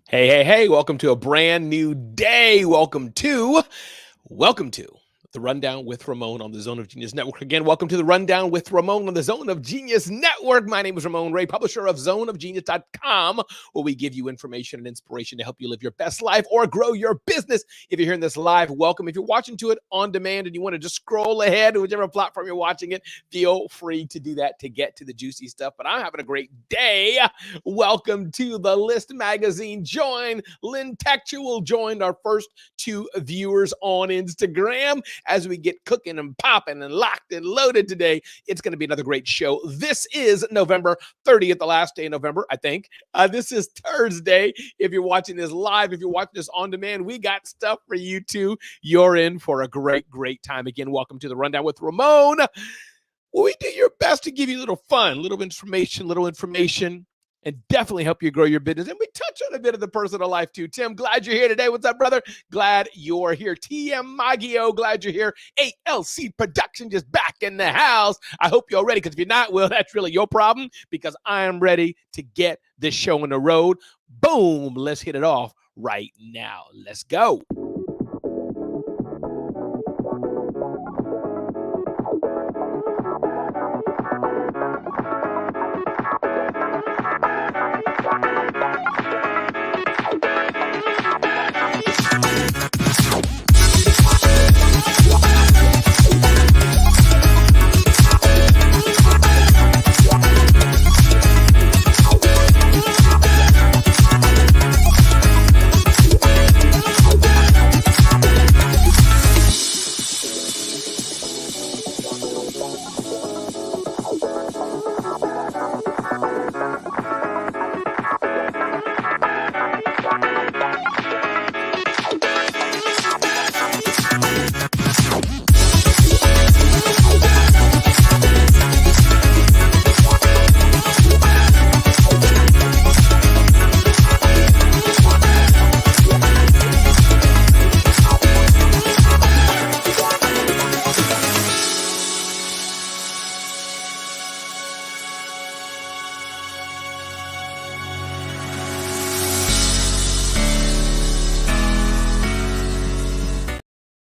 Hey, hey, hey, welcome to a brand new day. Welcome to the Rundown with Ramon on the Zone of Genius Network. Again, welcome to the Rundown with Ramon on the Zone of Genius Network. My name is Ramon Ray, publisher of zoneofgenius.com, where we give you information and inspiration to help you live your best life or grow your business. If you're hearing this live, welcome. If you're watching to it on demand and you want to just scroll ahead to whichever platform you're watching it, feel free to do that to get to the juicy stuff. But I'm having a great day. Welcome to the List Magazine. Join Lynn Textual, joined our first two viewers on Instagram. As we get cooking and popping and locked and loaded today, it's going to be another great show. This is November 30th, the last day of November, I think. This is Thursday. If you're watching this live, if you're watching this on demand, we got stuff for you too. You're in for a great, great time. Again, welcome to the Rundown with Ramon. We do your best to give you a little fun, little information, and definitely help you grow your business. And we touch on a bit of the personal life too. Tim, glad you're here today. What's up, brother? Glad you're here. TM Maggio, glad you're here. ALC Production just back in the house. I hope you're ready, because if you're not, well, that's really your problem, because I am ready to get this show on the road. Boom, let's hit it off right now. Let's go.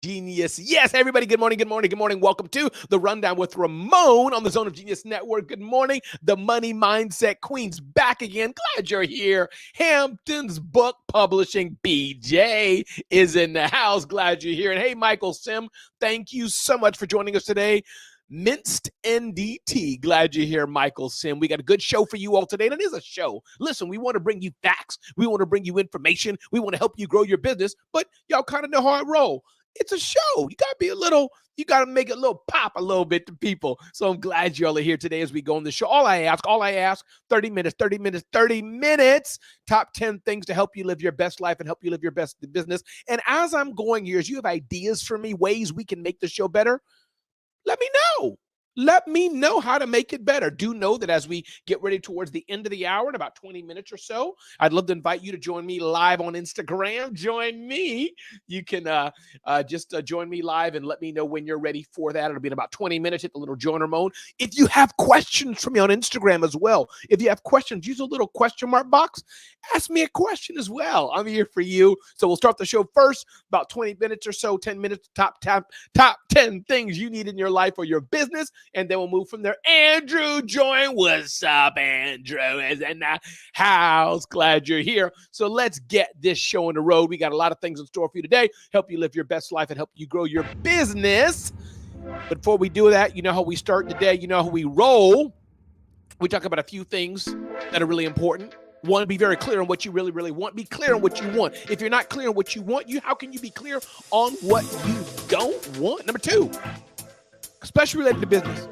Genius. Yes, everybody, good morning. Welcome to the Rundown with Ramon on the Zone of Genius Network. Good morning. The Money Mindset Queen's back again. Glad you're here. Hampton's Book Publishing, BJ, is in the house. Glad you're here. And hey, Michael Sim, thank you so much for joining us today. Minced NDT. Glad you're here, Michael Sim. We got a good show for you all today. And it is a show. Listen, we want to bring you facts. We want to bring you information. We want to help you grow your business. But y'all kind of know how I roll. It's a show. You got to make it a little pop a little bit to people. So I'm glad y'all are here today as we go on the show. All I ask, 30 minutes, top 10 things to help you live your best life and help you live your best business. And as I'm going here, as you have ideas for me, ways we can make the show better, let me know. Let me know how to make it better. Do know that as we get ready towards the end of the hour in about 20 minutes or so, I'd love to invite you to join me live on Instagram. Join me. You can just join me live and let me know when you're ready for that. It'll be in about 20 minutes. Hit the little joiner mode. If you have questions for me on Instagram as well, if you have questions, use a little question mark box. Ask me a question as well. I'm here for you. So we'll start the show first, about 20 minutes or so, 10 minutes, top 10 things you need in your life or your business. And then we'll move from there. Andrew join. What's up, Andrew? Is in the house. Glad you're here. So let's get this show on the road. We got a lot of things in store for you today. Help you live your best life and help you grow your business. But before we do that, you know how we start today. You know how we roll. We talk about a few things that are really important. One, be very clear on what you really, really want. Be clear on what you want. If you're not clear on what you want, how can you be clear on what you don't want? Number two, especially related to business.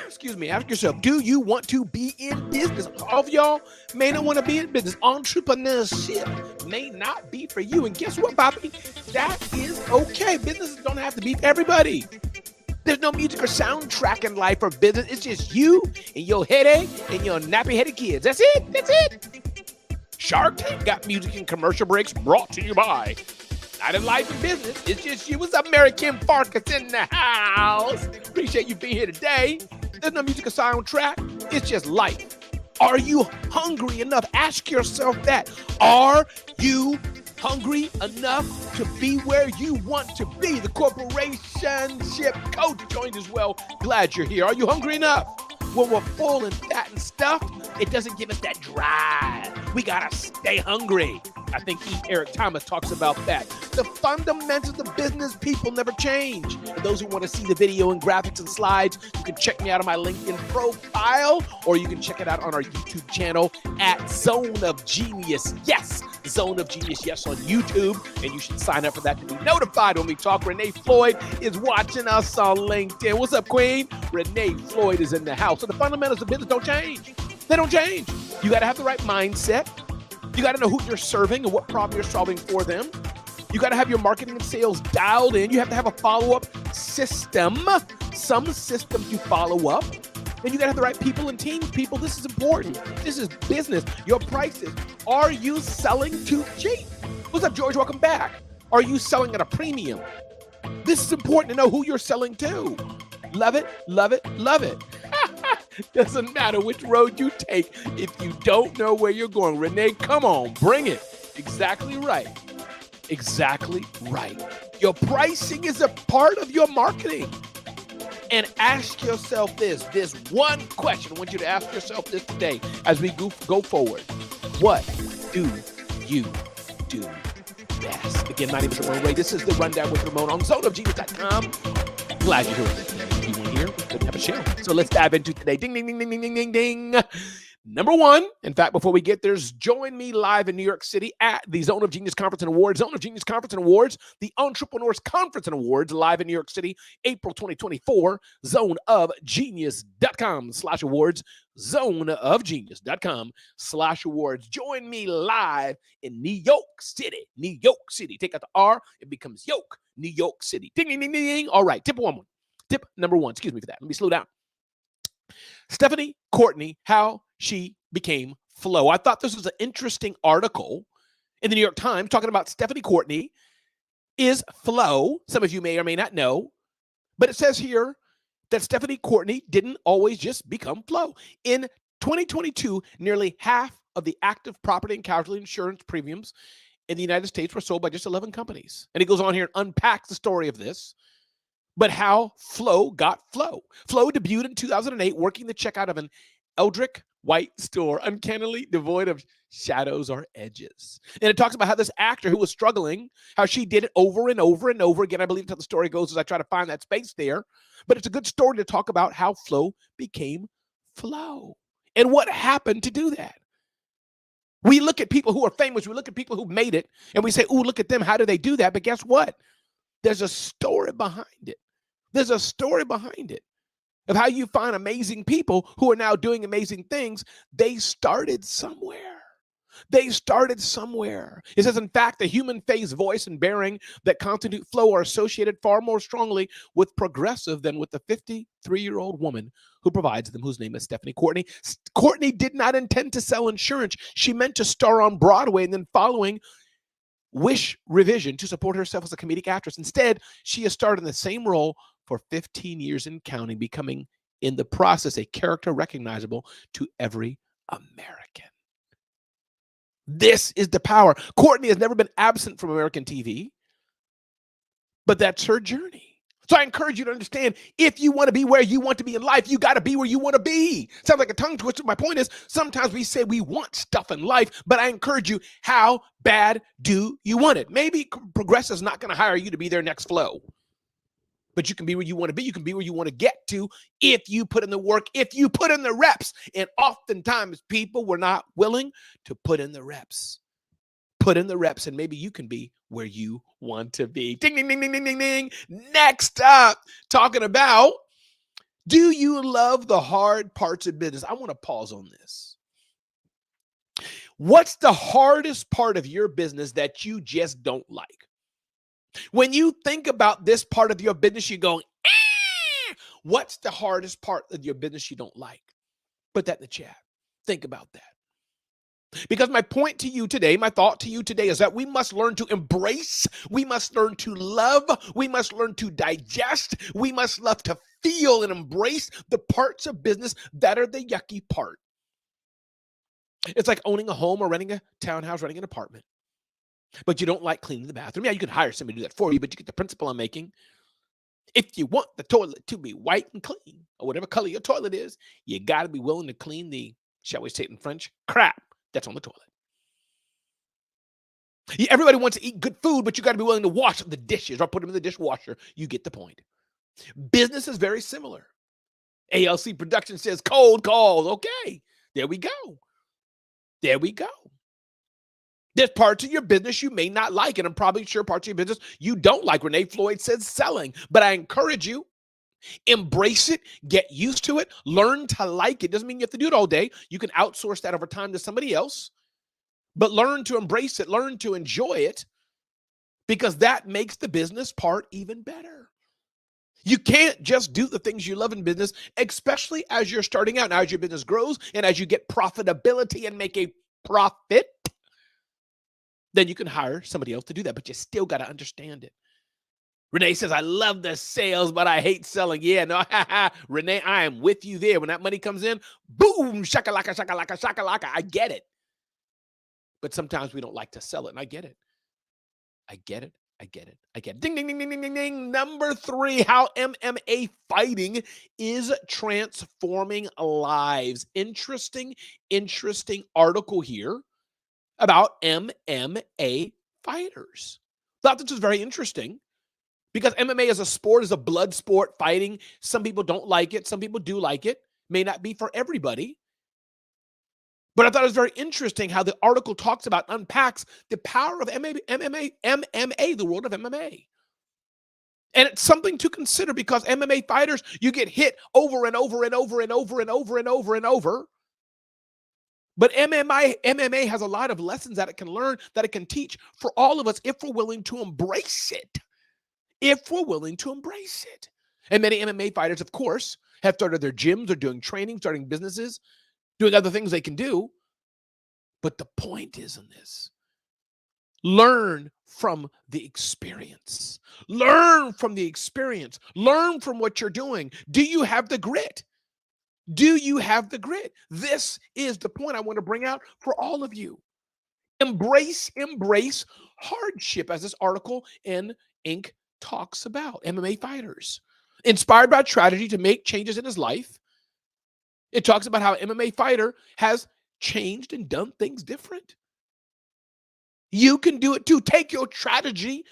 Excuse me, ask yourself, do you want to be in business? All of y'all may not want to be in business. Entrepreneurship may not be for you. And guess what, Bobby? That is okay. Businesses don't have to be for everybody. There's no music or soundtrack in life or business. It's just you and your headache and your nappy-headed kids. That's it. Shark Tank got music and commercial breaks brought to you by Not in Life and Business. It's just you. What's up, American Farkas in the house? Appreciate you being here today. There's no music or soundtrack. It's just life. Are you hungry enough? Ask yourself that. Are you hungry enough to be where you want to be? The corporationship coach joined as well. Glad you're here. Are you hungry enough? When we're full and fat and stuffed, it doesn't give us that drive. We gotta stay hungry. I think Eric Thomas talks about that. The fundamentals of business people never change. For those who want to see the video and graphics and slides, you can check me out on my LinkedIn profile, or you can check it out on our YouTube channel at Zone of Genius. Yes, Zone of Genius, yes, on YouTube. And you should sign up for that to be notified when we talk. Renee Floyd is watching us on LinkedIn. What's up, Queen? Renee Floyd is in the house. So the fundamentals of business don't change. They don't change. You got to have the right mindset. You got to know who you're serving and what problem you're solving for them. You got to have your marketing and sales dialed in. You have to have a follow-up system, some systems you follow up. And you got to have the right people and teams. People, this is important. This is business. Your prices. Are you selling too cheap? What's up, George? Welcome back. Are you selling at a premium? This is important to know who you're selling to. Love it, love it, love it. Doesn't matter which road you take if you don't know where you're going. Renee, come on, bring it. Exactly right. Exactly right. Your pricing is a part of your marketing. And ask yourself this one question. I want you to ask yourself this today as we go forward. What do you do best? Again, my name is Ramon Ray. This is The Rundown with Ramon on zoneofgenius.com. Glad you're here. If you weren't here, we couldn't have a show. So let's dive into today. Ding, ding, ding, ding, ding, ding, ding, ding. Number one, in fact, before we get there, join me live in New York City at the Zone of Genius Conference and Awards. Zone of Genius Conference and Awards, the Entrepreneurs Conference and Awards, live in New York City, April 2024. Zoneofgenius.com/awards. Zoneofgenius.com/awards. Join me live in New York City. New York City. Take out the R, it becomes Yoke. New York City. Ding, ding, ding, ding, ding. All right, tip number one. Excuse me for that. Let me slow down. Stephanie Courtney, how she became Flo. I thought this was an interesting article in the New York Times talking about Stephanie Courtney is Flo. Some of you may or may not know, but it says here that Stephanie Courtney didn't always just become Flo. In 2022, nearly half of the active property and casualty insurance premiums in the United States were sold by just 11 companies. And he goes on here and unpacks the story of this. But how Flo got Flo. Flo debuted in 2008, working the checkout of an Eldrick White store, uncannily devoid of shadows or edges. And it talks about how this actor who was struggling, how she did it over and over and over again. I believe that's how the story goes as I try to find that space there. But it's a good story to talk about how Flo became Flo and what happened to do that. We look at people who are famous. We look at people who made it and we say, ooh, look at them. How do they do that? But guess what? There's a story behind it. There's a story behind it of how you find amazing people who are now doing amazing things. They started somewhere. They started somewhere. It says, in fact, the human face, voice, and bearing that constitute Flo are associated far more strongly with Progressive than with the 53-year-old woman who provides them, whose name is Stephanie Courtney. Courtney did not intend to sell insurance. She meant to star on Broadway and then following Wish revision to support herself as a comedic actress. Instead, she has starred in the same role for 15 years and counting, becoming in the process a character recognizable to every American. This is the power. Courtney has never been absent from American TV, but that's her journey. So I encourage you to understand, if you want to be where you want to be in life, you got to be where you want to be. Sounds like a tongue twister. My point is, sometimes we say we want stuff in life, but I encourage you, how bad do you want it? Maybe Progressive is not going to hire you to be their next Flo, but you can be where you want to be. You can be where you want to get to if you put in the work, if you put in the reps. And oftentimes people were not willing to put in the reps. Put in the reps, and maybe you can be where you want to be. Ding, ding, ding, ding, ding, ding, ding. Next up, talking about, do you love the hard parts of business? I want to pause on this. What's the hardest part of your business that you just don't like? When you think about this part of your business, you're going, what's the hardest part of your business you don't like? Put that in the chat. Think about that. Because my point to you today, my thought to you today is that we must learn to embrace, we must learn to love, we must learn to digest, we must love to feel and embrace the parts of business that are the yucky part. It's like owning a home or renting a townhouse, renting an apartment, but you don't like cleaning the bathroom. Yeah, you can hire somebody to do that for you, but you get the principle I'm making. If you want the toilet to be white and clean, or whatever color your toilet is, you got to be willing to clean the, shall we say it in French, crap that's on the toilet. Everybody wants to eat good food, but you got to be willing to wash the dishes or put them in the dishwasher. You get the point. Business is very similar. ALC Production says cold calls. Okay, there we go. There we go. There's parts of your business you may not like, and I'm probably sure parts of your business you don't like. Renee Floyd says selling, but I encourage you, embrace it, get used to it, learn to like it. Doesn't mean you have to do it all day. You can outsource that over time to somebody else, but learn to embrace it, learn to enjoy it, because that makes the business part even better. You can't just do the things you love in business, especially as you're starting out. Now, as your business grows and as you get profitability and make a profit, then you can hire somebody else to do that, but you still got to understand it. Renee says, I love the sales, but I hate selling. Yeah, no, Renee, I am with you there. When that money comes in, boom, shakalaka, shakalaka, shakalaka. I get it. But sometimes we don't like to sell it, and I get it. I get it. I get it. I get it. Ding, ding, ding, ding, ding, ding, ding. Number 3, how MMA fighting is transforming lives. Interesting article here about MMA fighters. Thought this was very interesting because MMA as a sport is a blood sport, fighting. Some people don't like it. Some people do like it. May not be for everybody. But I thought it was very interesting how the article talks about, unpacks the power of MMA, the world of MMA. And it's something to consider because MMA fighters, you get hit over and over and over and over and over and over and over. But MMA has a lot of lessons that it can learn, that it can teach for all of us if we're willing to embrace it. If we're willing to embrace it. And many MMA fighters, of course, have started their gyms or doing training, starting businesses, doing other things they can do. But the point is in this, learn from the experience. Learn from the experience. Learn from what you're doing. Do you have the grit? Do you have the grit? This is the point I want to bring out for all of you. Embrace hardship, as this article in Inc. talks about. MMA fighters. Inspired by tragedy to make changes in his life. It talks about how an MMA fighter has changed and done things different. You can do it too. Take your tragedy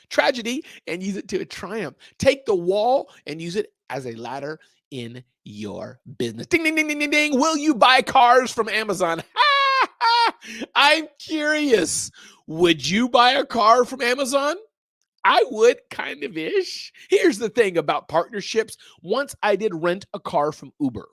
and use it to a triumph. Take the wall and use it as a ladder in your business. Ding, ding, ding, ding, ding, ding. Will you buy cars from Amazon? I'm curious. Would you buy a car from Amazon? I would, kind of ish. Here's the thing about partnerships. Once I did rent a car from Uber.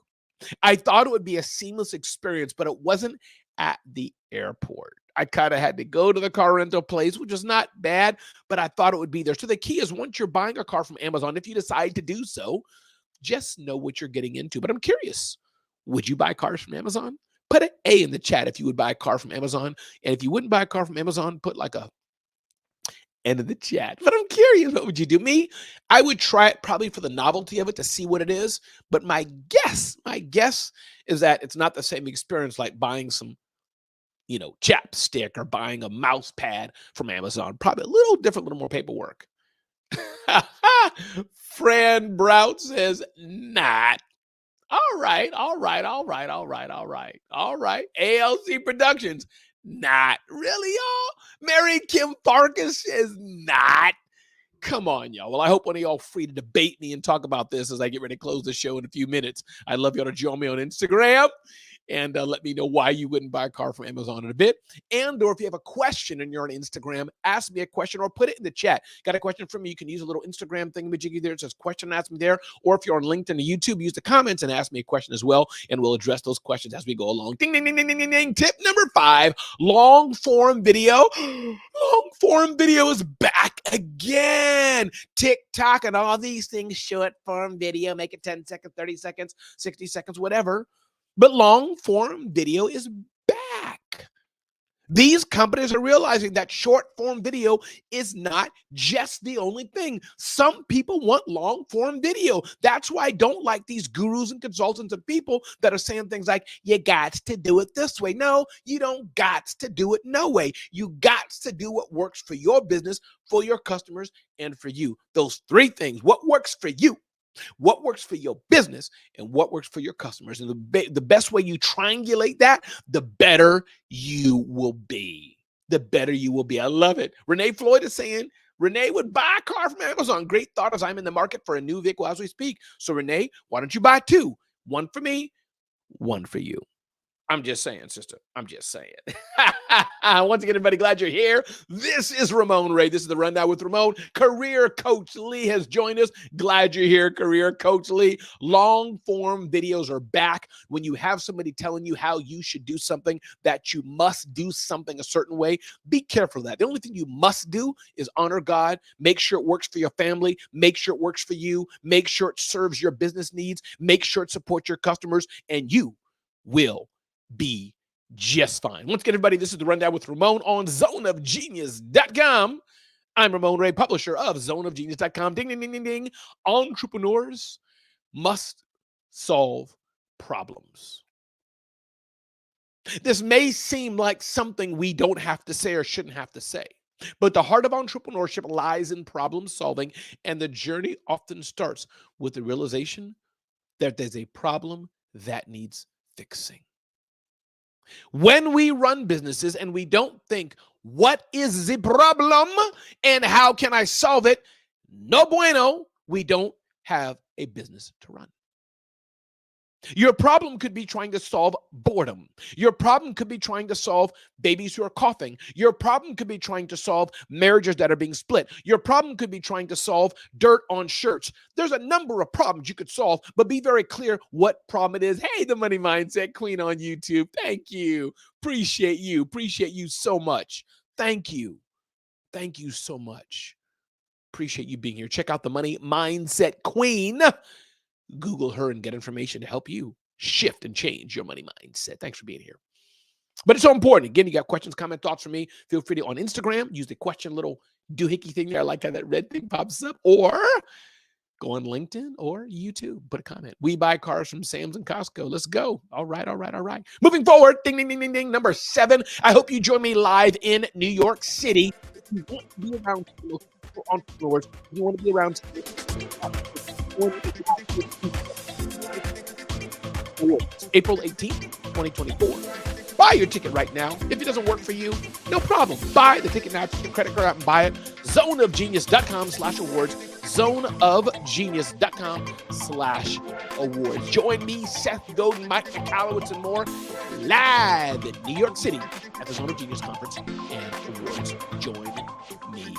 I thought it would be a seamless experience, but it wasn't at the airport. I kind of had to go to the car rental place, which is not bad, but I thought it would be there. So the key is, once you're buying a car from Amazon, if you decide to do so, just know what you're getting into. But I'm curious, would you buy cars from Amazon? Put an A in the chat if you would buy a car from Amazon. And if you wouldn't buy a car from Amazon, put like a N in the chat. But I'm curious, what would you do? Me, I would try it probably for the novelty of it to see what it is. But my guess is that it's not the same experience like buying some, chapstick or buying a mouse pad from Amazon. Probably a little different, a little more paperwork. Fran Brout says, not. All right. ALC Productions, not. Really, y'all? Mary Kim Farkas says, not. Come on, y'all. Well, I hope one of y'all free to debate me and talk about this as I get ready to close the show in a few minutes. I'd love y'all to join me on Instagram and let me know why you wouldn't buy a car from Amazon in a bit. And or if you have a question and you're on Instagram, ask me a question or put it in the chat. Got a question from me? You can use a little Instagram thingamajiggy there. It says question, ask me there. Or if you're on LinkedIn or YouTube, use the comments and ask me a question as well. And we'll address those questions as we go along. Ding, ding, ding, ding, ding, ding, ding. Tip number 5, long form video. Long form video is back again. TikTok and all these things, short form video, make it 10 seconds, 30 seconds, 60 seconds, whatever. But long form video is back. These companies are realizing that short form video is not just the only thing. Some people want long form video. That's why I don't like these gurus and consultants and people that are saying things like, you got to do it this way. No, you don't got to do it no way. You got to do what works for your business, for your customers, and for you. Those three things. What works for you, what works for your business, and what works for your customers. And the best way you triangulate that, the better you will be. The better you will be. I love it. Renee Floyd is saying, Renee would buy a car from Amazon. Great thought, as I'm in the market for a new vehicle as we speak. So Renee, why don't you buy two? One for me, one for you. I'm just saying, sister. I'm just saying. Once again, everybody, glad you're here. This is Ramon Ray. This is the Rundown with Ramon. Career Coach Lee has joined us. Glad you're here, Career Coach Lee. Long form videos are back. When you have somebody telling you how you should do something, that you must do something a certain way, be careful of that. The only thing you must do is honor God. Make sure it works for your family. Make sure it works for you. Make sure it serves your business needs. Make sure it supports your customers, and you will be just fine. Once again, everybody, this is the Rundown with Ramon on zoneofgenius.com. I'm Ramon Ray, publisher of zoneofgenius.com. Ding, ding, ding, ding, ding. Entrepreneurs must solve problems. This may seem like something we don't have to say or shouldn't have to say, but the heart of entrepreneurship lies in problem solving, and the journey often starts with the realization that there's a problem that needs fixing. When we run businesses and we don't think, what is the problem and how can I solve it? No bueno, we don't have a business to run. Your problem could be trying to solve boredom. Your problem could be trying to solve babies who are coughing. Your problem could be trying to solve marriages that are being split. Your problem could be trying to solve dirt on shirts. There's a number of problems you could solve, but be very clear what problem it is. Hey, the Money Mindset Queen on YouTube. Thank you. Appreciate you. Appreciate you so much. Thank you. Thank you so much. Appreciate you being here. Check out the Money Mindset Queen. Google her and get information to help you shift and change your money mindset. Thanks for being here. But it's so important. Again, you got questions, comments, thoughts from me. Feel free to, on Instagram, use the question little doohickey thing there. I like how that red thing pops up. Or go on LinkedIn or YouTube. Put a comment. We buy cars from Sam's and Costco. Let's go. All right, all right, all right. Moving forward, ding, ding, ding, ding, ding. Number 7. I hope you join me live in New York City. If you want to be around entrepreneurs, you want to be around April 18th, 2024. Buy your ticket right now. If it doesn't work for you, no problem. Buy the ticket now. Take your credit card out and buy it. Zoneofgenius.com/awards. Zoneofgenius.com/awards. Join me, Seth Godin, Mike Mikalowicz, and more live in New York City at the Zone of Genius Conference and Awards. Join me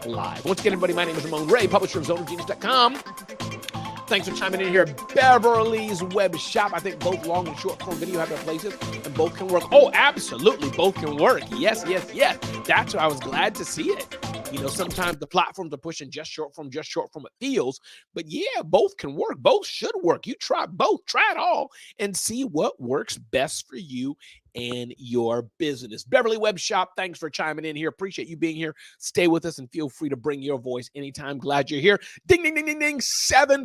live. Once again, everybody, my name is Ramon Ray, publisher of zoneofgenius.com. Thanks for chiming in here. Beverly's Web Shop. I think both long and short form video have their places, and both can work. Oh, absolutely. Both can work. Yes, yes, yes. That's why I was glad to see it. You know, sometimes the platforms are pushing just short form it feels. But yeah, both can work. Both should work. You try both. Try it all and see what works best for you and your business. Beverly Web Shop, thanks for chiming in here. Appreciate you being here. Stay with us and feel free to bring your voice anytime. Glad you're here. Ding, ding, ding, ding, ding.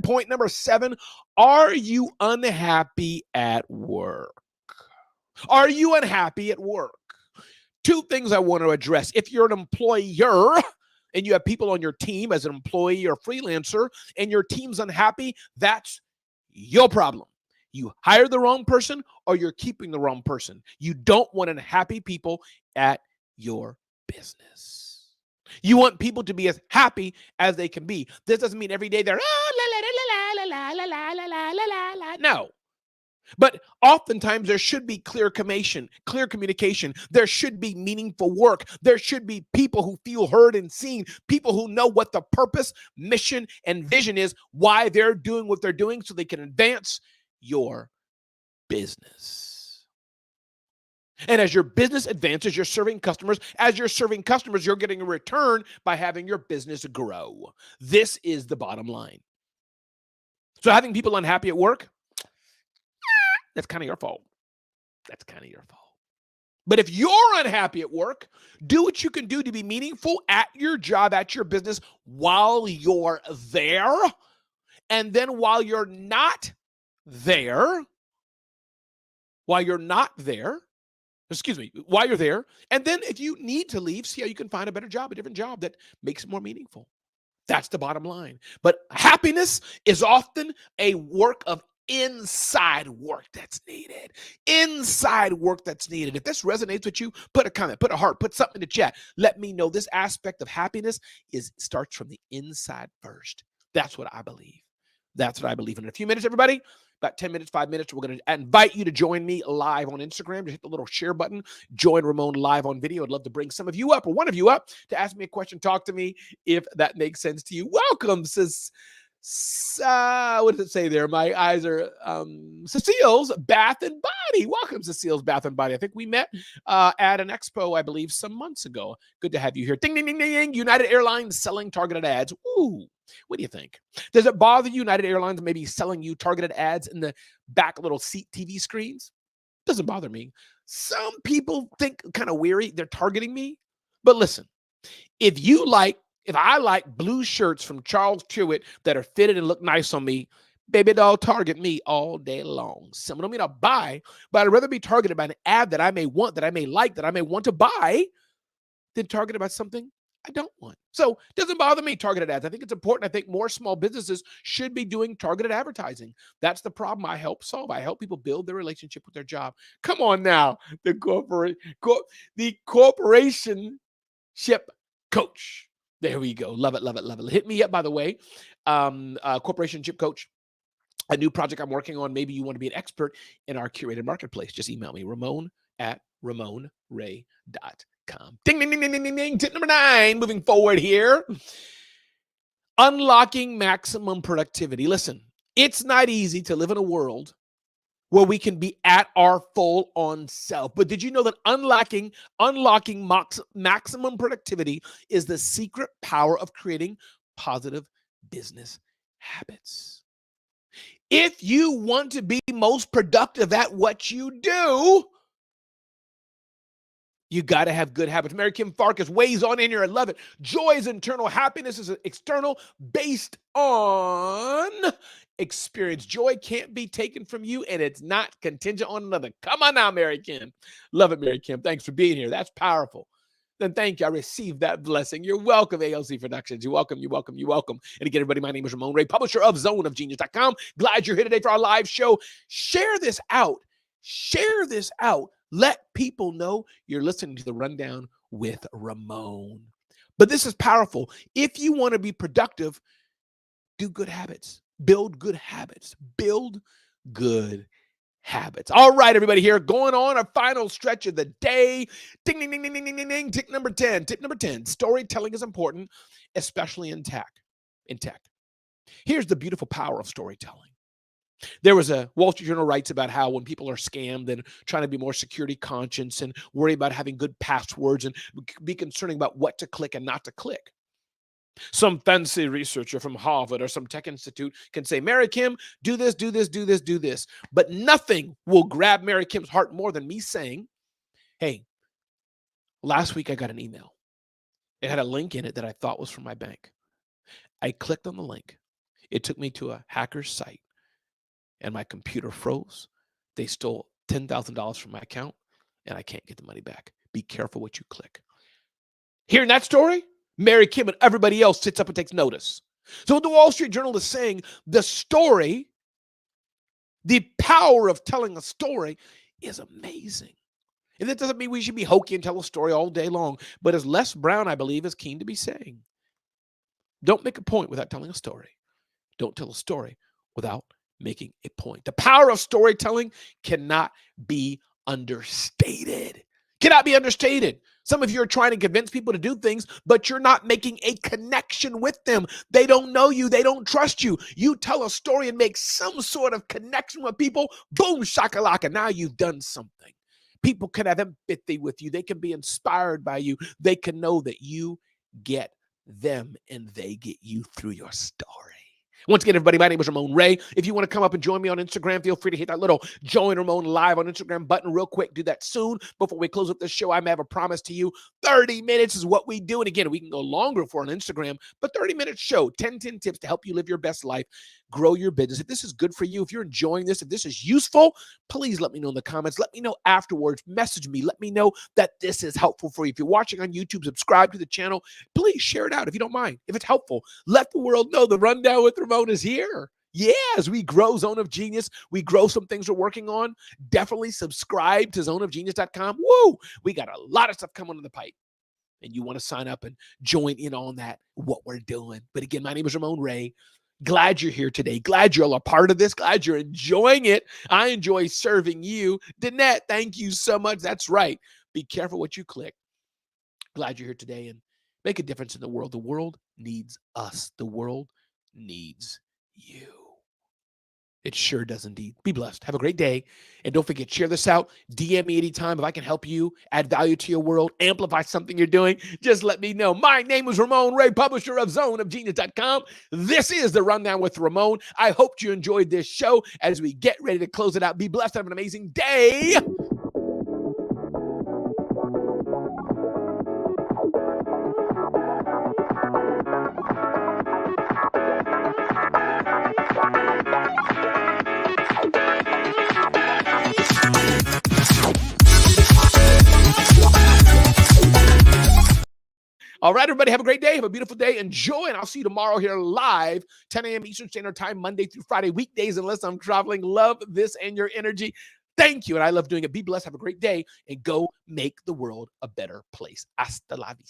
Point number 7. Are you unhappy at work? Are you unhappy at work? 2 things I want to address. If you're an employer and you have people on your team as an employee or freelancer and your team's unhappy, that's your problem. You hire the wrong person or you're keeping the wrong person. You don't want unhappy people at your business. You want people to be as happy as they can be. This doesn't mean every day they're no. But oftentimes there should be clear communication. There should be meaningful work. There should be people who feel heard and seen, people who know what the purpose, mission, and vision is, why they're doing what they're doing so they can advance your business. And as your business advances, you're serving customers. As you're serving customers, you're getting a return by having your business grow. This is the bottom line. So having people unhappy at work, that's kind of your fault. That's kind of your fault. But if you're unhappy at work, do what you can do to be meaningful at your job, at your business while you're there. And then while you're not there, while you're there, and then if you need to leave, see how you can find a better job, a different job that makes it more meaningful. That's the bottom line. But happiness is often a work of inside work that's needed. Inside work that's needed. If this resonates with you, put a comment, put a heart, put something in the chat. Let me know this aspect of happiness starts from the inside first. That's what I believe. That's what I believe. In a few minutes, everybody, about 10 minutes, 5 minutes, we're going to invite you to join me live on Instagram. Just hit the little share button. Join Ramon live on video. I'd love to bring some of you up or one of you up to ask me a question. Talk to me if that makes sense to you. Welcome, sis. What does it say there? My eyes are Cecile's Bath and Body. Welcome, Cecile's Bath and Body. I think we met at an expo, I believe, some months ago. Good to have you here. Ding, ding, ding, ding, ding. United Airlines selling targeted ads. Ooh, what do you think? Does it bother you, United Airlines, maybe selling you targeted ads in the back little seat TV screens? Doesn't bother me. Some people think kind of weary. They're targeting me. But listen, if I like blue shirts from Charles Truett that are fitted and look nice on me, baby doll, target me all day long. Some don't mean I'll buy, but I'd rather be targeted by an ad that I may want, that I may like, that I may want to buy than targeted by something I don't want. So it doesn't bother me, targeted ads. I think it's important. I think more small businesses should be doing targeted advertising. That's the problem I help solve. I help people build their relationship with their job. Come on now, the corporation ship coach. There we go. Love it, love it, love it. Hit me up, by the way, Corporation Chip Coach, a new project I'm working on. Maybe you want to be an expert in our curated marketplace. Just email me, ramon@ramonray.com. Ding, ding, ding, ding, ding, ding. Tip number 9, moving forward here. Unlocking maximum productivity. Listen, it's not easy to live in a world where we can be at our full on self. But did you know that unlocking maximum productivity is the secret power of creating positive business habits? If you want to be most productive at what you do, you got to have good habits. Mary Kim Farkas weighs on in here. I love it. Joy is internal. Happiness is external, based on experience. Joy can't be taken from you, and it's not contingent on another. Come on now, Mary Kim. Love it, Mary Kim. Thanks for being here. That's powerful. Then thank you. I received that blessing. You're welcome, ALC Productions. You're welcome. You're welcome. You're welcome. And again, everybody, my name is Ramon Ray, publisher of zoneofgenius.com. Glad you're here today for our live show. Share this out. Share this out. Let people know you're listening to The Rundown with Ramon. But this is powerful. If you want to be productive, do good habits. Build good habits. Build good habits. All right, everybody, here going on our final stretch of the day. Ding, ding, ding, ding, ding, ding, ding. Tip number 10. Tip number 10. Storytelling is important, especially in tech. Here's the beautiful power of storytelling. There was a Wall Street Journal writes about how when people are scammed and trying to be more security conscious and worry about having good passwords and be concerning about what to click and not to click. Some fancy researcher from Harvard or some tech institute can say, Mary Kim, do this, do this, do this, do this. But nothing will grab Mary Kim's heart more than me saying, hey, last week I got an email. It had a link in it that I thought was from my bank. I clicked on the link. It took me to a hacker's site. And my computer froze. They stole $10,000 from my account, and I can't get the money back. Be careful what you click. Hearing that story, Mary Kim and everybody else sits up and takes notice. So the Wall Street Journal is saying the story, the power of telling a story is amazing. And that doesn't mean we should be hokey and tell a story all day long. But as Les Brown, I believe, is keen to be saying, don't make a point without telling a story. Don't tell a story without making a point. The power of storytelling cannot be understated. Cannot be understated. Some of you are trying to convince people to do things, but you're not making a connection with them. They don't know you. They don't trust you. You tell a story and make some sort of connection with people. Boom, shakalaka. Now you've done something. People can have empathy with you. They can be inspired by you. They can know that you get them and they get you through your story. Once again, everybody, my name is Ramon Ray. If you want to come up and join me on Instagram, feel free to hit that little Join Ramon Live on Instagram button real quick. Do that soon before we close up the show. I have a promise to you. 30 minutes is what we do. And again, we can go longer for an Instagram, but 30-minute show, 10 tips to help you live your best life, grow your business. If this is good for you, if you're enjoying this, if this is useful, please let me know in the comments. Let me know afterwards. Message me. Let me know that this is helpful for you. If you're watching on YouTube, subscribe to the channel. Please share it out if you don't mind. If it's helpful, let the world know the Rundown with Ramon is here. Yes, we grow Zone of Genius. We grow some things we're working on. Definitely subscribe to zoneofgenius.com. Woo! We got a lot of stuff coming in the pipe. And you want to sign up and join in on that, what we're doing. But again, my name is Ramon Ray. Glad you're here today. Glad you're all a part of this. Glad you're enjoying it. I enjoy serving you. Danette, thank you so much. That's right. Be careful what you click. Glad you're here today and make a difference in the world. The world needs us. The world needs you. It sure does indeed. Be blessed. Have a great day. And don't forget, share this out. DM me anytime if I can help you, add value to your world, amplify something you're doing. Just let me know. My name is Ramon Ray, publisher of zoneofgenius.com. This is the Rundown with Ramon. I hope you enjoyed this show as we get ready to close it out. Be blessed. Have an amazing day. All right, everybody, have a great day. Have a beautiful day. Enjoy, and I'll see you tomorrow here live, 10 a.m. Eastern Standard Time, Monday through Friday, weekdays, unless I'm traveling. Love this and your energy. Thank you, and I love doing it. Be blessed. Have a great day, and go make the world a better place. Hasta la vista.